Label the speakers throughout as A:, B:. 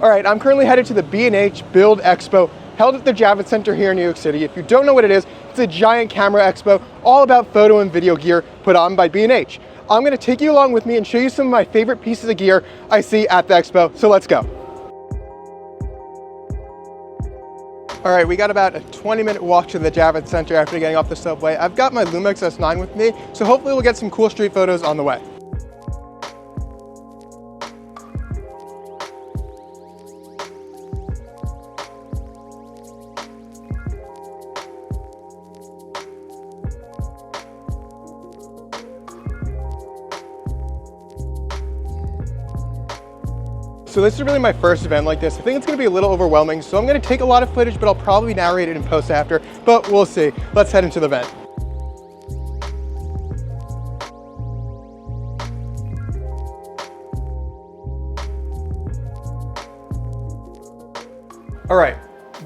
A: All right, I'm currently headed to the B&H BILD Expo held at the Javits Center here in New York City. If you don't know what it is, it's a giant camera expo all about photo and video gear put on by B&H. I'm gonna take you along with me and show you some of my favorite pieces of gear I see at the expo, so let's go. All right, we got about a 20-minute walk to the Javits Center after getting off the subway. I've got my Lumix S9 with me, so hopefully we'll get some cool street photos on the way. So this is really my first event like this. I think it's gonna be a little overwhelming, so I'm gonna take a lot of footage, but I'll probably narrate it in post after, but we'll see. Let's head into the event. All right,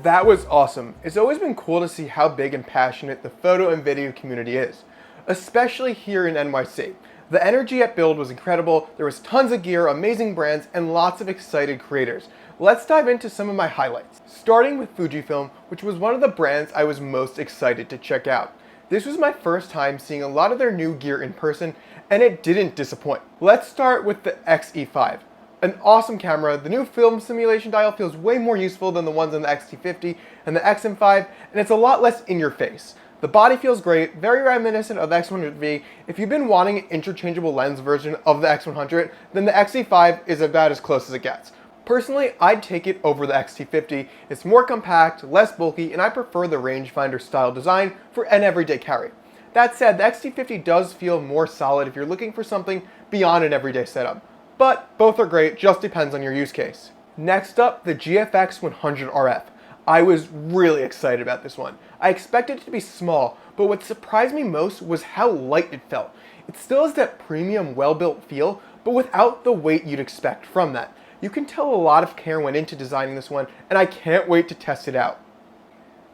A: that was awesome. It's always been cool to see how big and passionate the photo and video community is, especially here in NYC. The energy at Build was incredible, there was tons of gear, amazing brands, and lots of excited creators. Let's dive into some of my highlights. Starting with Fujifilm, which was one of the brands I was most excited to check out. This was my first time seeing a lot of their new gear in person, and it didn't disappoint. Let's start with the X-E5. An awesome camera, the new film simulation dial feels way more useful than the ones on the X-T50 and the XM5, and it's a lot less in your face. The body feels great, very reminiscent of the X100V. If you've been wanting an interchangeable lens version of the X100, then the X-E5 is about as close as it gets. Personally, I'd take it over the X-T50. It's more compact, less bulky, and I prefer the rangefinder style design for an everyday carry. That said, the X-T50 does feel more solid if you're looking for something beyond an everyday setup. But both are great, just depends on your use case. Next up, the GFX 100 RF. I was really excited about this one. I expected it to be small, but what surprised me most was how light it felt. It still has that premium, well-built feel, but without the weight you'd expect from that. You can tell a lot of care went into designing this one, and I can't wait to test it out.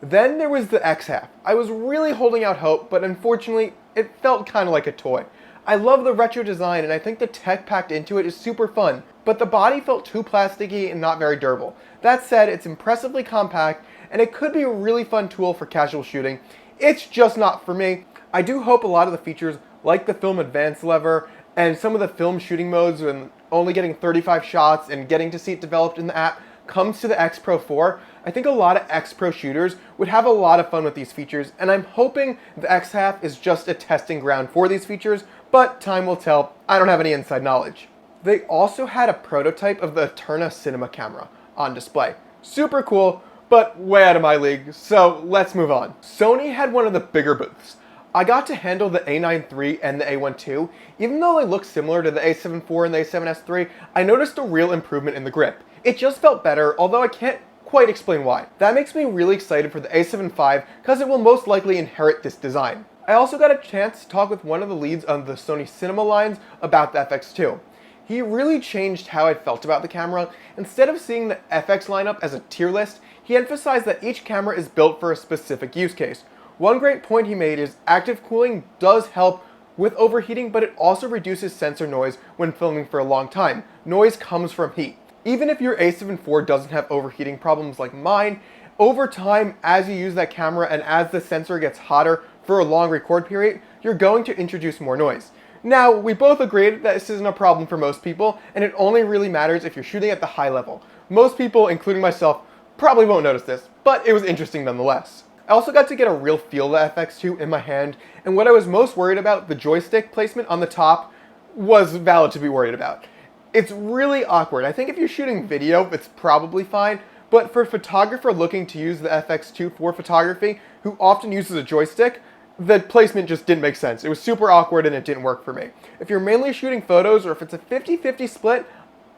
A: Then there was the X-Half. I was really holding out hope, but unfortunately, it felt kind of like a toy. I love the retro design, and I think the tech packed into it is super fun, but the body felt too plasticky and not very durable. That said, it's impressively compact, and it could be a really fun tool for casual shooting. It's just not for me. I do hope a lot of the features, like the film advance lever, and some of the film shooting modes, and only getting 35 shots and getting to see it developed in the app, comes to the X Pro 4. I think a lot of X Pro shooters would have a lot of fun with these features, and I'm hoping the X-Half is just a testing ground for these features, but time will tell. I don't have any inside knowledge. They also had a prototype of the Eterna cinema camera on display. Super cool, but way out of my league, so let's move on. Sony had one of the bigger booths. I got to handle the A9 III and the A1 II. Even though they look similar to the A7 IV and the A7S III, I noticed a real improvement in the grip. It just felt better, although I can't quite explain why. That makes me really excited for the A7 IV because it will most likely inherit this design. I also got a chance to talk with one of the leads on the Sony cinema lines about the FX2. He really changed how I felt about the camera. Instead of seeing the FX lineup as a tier list, he emphasized that each camera is built for a specific use case. One great point he made is active cooling does help with overheating, but it also reduces sensor noise when filming for a long time. Noise comes from heat. Even if your A7 IV doesn't have overheating problems like mine, over time, as you use that camera and as the sensor gets hotter for a long record period, you're going to introduce more noise. Now, we both agreed that this isn't a problem for most people, and it only really matters if you're shooting at the high level. Most people, including myself, probably won't notice this, but it was interesting nonetheless. I also got to get a real feel of the FX2 in my hand, and what I was most worried about, the joystick placement on the top, was valid to be worried about. It's really awkward. I think if you're shooting video, it's probably fine, but for a photographer looking to use the FX2 for photography, who often uses a joystick, the placement just didn't make sense. It was super awkward and it didn't work for me. If you're mainly shooting photos or if it's a 50-50 split,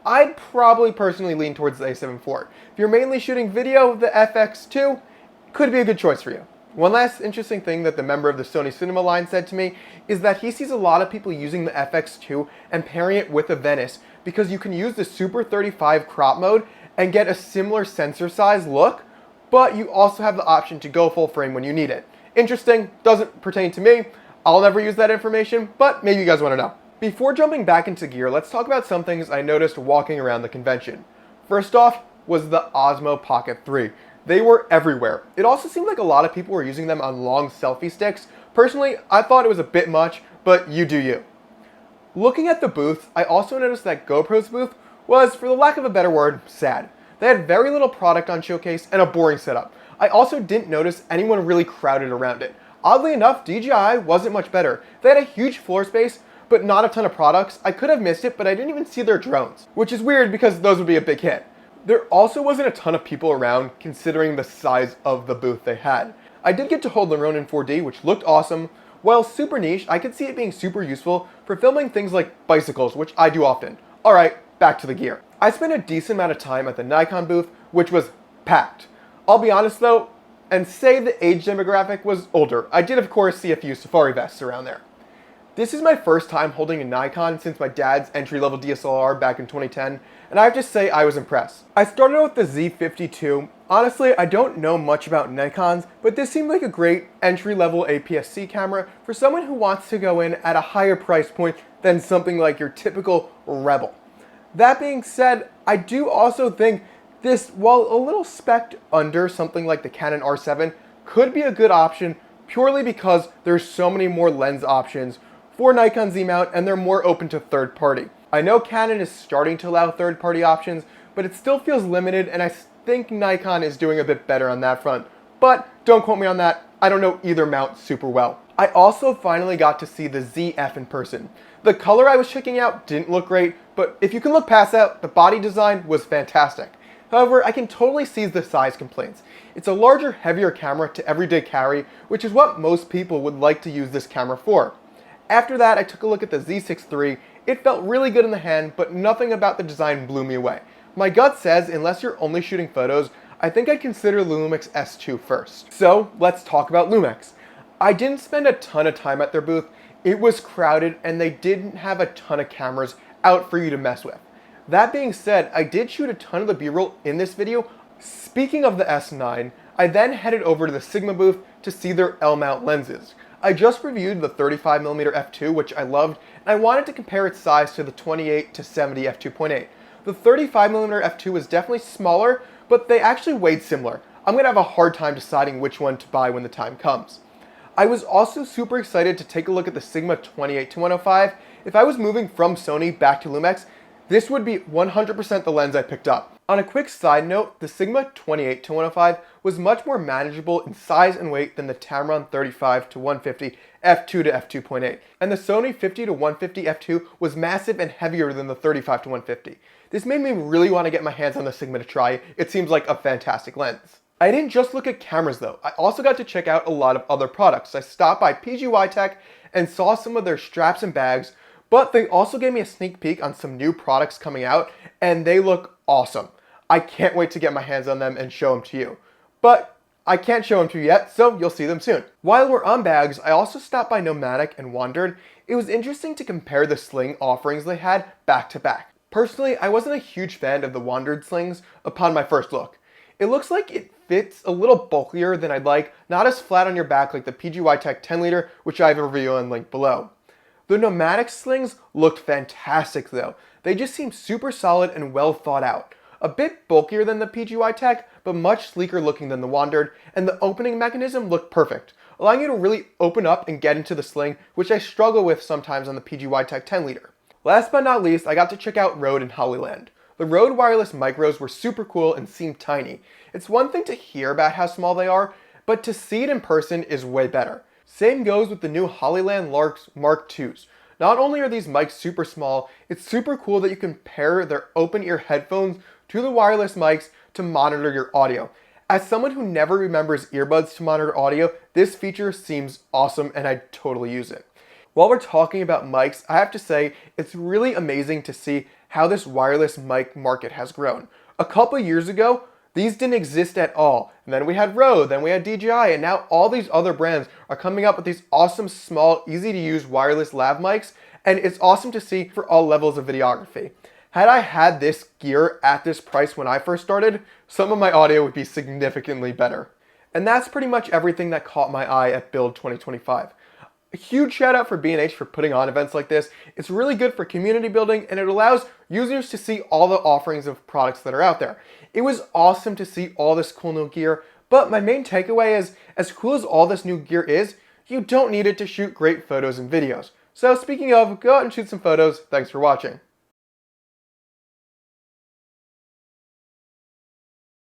A: I'd probably personally lean towards the A7 IV. If you're mainly shooting video, the FX2 could be a good choice for you. One last interesting thing that the member of the Sony cinema line said to me is that he sees a lot of people using the FX2 and pairing it with a Venice because you can use the Super 35 crop mode and get a similar sensor size look, but you also have the option to go full frame when you need it. Interesting, doesn't pertain to me. I'll never use that information, but maybe you guys want to know. Before jumping back into gear, let's talk about some things I noticed walking around the convention. First off, was the Osmo Pocket 3. They were everywhere. It also seemed like a lot of people were using them on long selfie sticks. Personally, I thought it was a bit much, but you do you. Looking at the booths, I also noticed that GoPro's booth was, for the lack of a better word, sad. They had very little product on showcase and a boring setup. I also didn't notice anyone really crowded around it. Oddly enough, DJI wasn't much better. They had a huge floor space, but not a ton of products. I could have missed it, but I didn't even see their drones, which is weird because those would be a big hit. There also wasn't a ton of people around considering the size of the booth they had. I did get to hold the Rode 4D, which looked awesome. While super niche, I could see it being super useful for filming things like bicycles, which I do often. Alright, back to the gear. I spent a decent amount of time at the Nikon booth, which was packed. I'll be honest though, and say the age demographic was older. I did of course see a few safari vests around there. This is my first time holding a Nikon since my dad's entry-level DSLR back in 2010, and I have to say I was impressed. I started out with the Z52. Honestly, I don't know much about Nikons, but this seemed like a great entry-level APS-C camera for someone who wants to go in at a higher price point than something like your typical Rebel. That being said, I do also think this, while a little spec'd under something like the Canon R7, could be a good option purely because there's so many more lens options for Nikon Z mount and they're more open to third party. I know Canon is starting to allow third party options, but it still feels limited and I think Nikon is doing a bit better on that front. But don't quote me on that, I don't know either mount super well. I also finally got to see the ZF in person. The color I was checking out didn't look great, but if you can look past that, the body design was fantastic. However, I can totally see the size complaints. It's a larger, heavier camera to everyday carry, which is what most people would like to use this camera for. After that, I took a look at the Z6 III. It felt really good in the hand, but nothing about the design blew me away. My gut says, unless you're only shooting photos, I think I'd consider the Lumix S2 first. So, let's talk about Lumix. I didn't spend a ton of time at their booth. It was crowded, and they didn't have a ton of cameras out for you to mess with. That being said, I did shoot a ton of the B-roll in this video. Speaking of the S9, I then headed over to the Sigma booth to see their L-mount lenses. I just reviewed the 35mm f2, which I loved, and I wanted to compare its size to the 28 to 70 f2.8. The 35mm f2 was definitely smaller, but they actually weighed similar. I'm going to have a hard time deciding which one to buy when the time comes. I was also super excited to take a look at the Sigma 28-105. If I was moving from Sony back to Lumix, this would be 100% the lens I picked up. On a quick side note, the Sigma 28-105 was much more manageable in size and weight than the Tamron 35-150 f2 to f2.8, and the Sony 50-150 f2 was massive and heavier than the 35-150. This made me really want to get my hands on the Sigma to try. It seems like a fantastic lens. I didn't just look at cameras though, I also got to check out a lot of other products. I stopped by PGY Tech and saw some of their straps and bags, but they also gave me a sneak peek on some new products coming out, and they look awesome. I can't wait to get my hands on them and show them to you. But I can't show them to you yet, so you'll see them soon. While we're on bags, I also stopped by Nomatic and WANDRD. It was interesting to compare the sling offerings they had back to back. Personally, I wasn't a huge fan of the WANDRD slings upon my first look. It looks like it fits a little bulkier than I'd like, not as flat on your back like the PGY Tech 10 liter, which I have a review and link below. The Nomatic slings looked fantastic though. They just seemed super solid and well thought out. A bit bulkier than the PGY Tech, but much sleeker looking than the WANDRD, and the opening mechanism looked perfect, allowing you to really open up and get into the sling, which I struggle with sometimes on the PGY Tech 10 liter. Last but not least, I got to check out Rode and Hollyland. The Rode wireless micros were super cool and seemed tiny. It's one thing to hear about how small they are, but to see it in person is way better. Same goes with the new Hollyland Larks Mark IIs. Not only are these mics super small, it's super cool that you can pair their open ear headphones to the wireless mics to monitor your audio. As someone who never remembers earbuds to monitor audio, this feature seems awesome and I'd totally use it. While we're talking about mics, I have to say it's really amazing to see how this wireless mic market has grown. A couple years ago, these didn't exist at all. And then we had Rode, then we had DJI, and now all these other brands are coming up with these awesome, small, easy to use wireless lav mics, and it's awesome to see for all levels of videography. Had I had this gear at this price when I first started, some of my audio would be significantly better. And that's pretty much everything that caught my eye at Build 2025. A huge shout out for B&H for putting on events like this. It's really good for community building and it allows users to see all the offerings of products that are out there. It was awesome to see all this cool new gear, but my main takeaway is, as cool as all this new gear is, you don't need it to shoot great photos and videos. So speaking of, go out and shoot some photos. Thanks for watching.